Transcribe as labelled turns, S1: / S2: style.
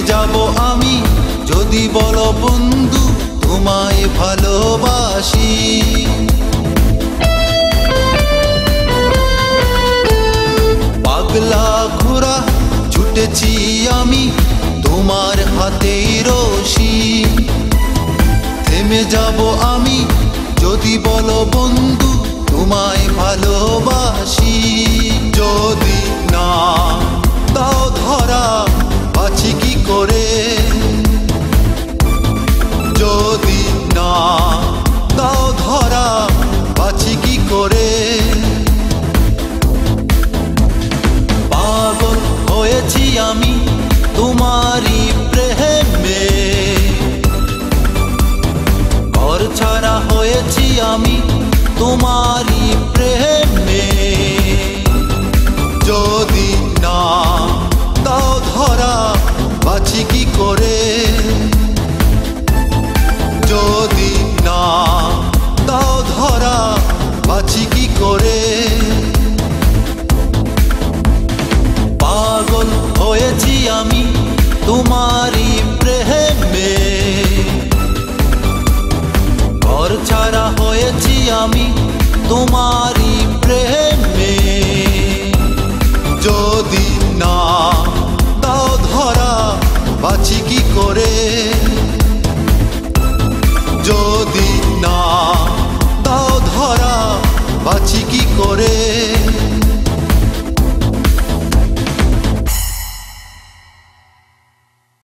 S1: যাব আমি যদি বলো বন্ধু তোমায় ভালোবাসি। পাগলা ঘোড়া ছুটেছি আমি তোমার হাতেই রশি। থেমে যাব আমি যদি বলো বন্ধু তোমায় ভালোবাসি। যদি না দাও ধরা বাঁচি কি করে, যদি না দাও ধরা বাঁচি কি করে। পাগল হয়েছি আমি তোমারই প্রেমে, ঘর ছাড়া হয়েছি আমি তোমারই প্রেমে। যদি না দাও ধরা বাঁচি কি করে, যদি না দাও ধরা বাঁচি কি করে। পাগল হয়েছি আমি তোমারই প্রেমে, ঘর ছাড়া হয়েছি আমি তোমারই প্রেমে। যদি না দাও ধরা বাঁচি কি করে।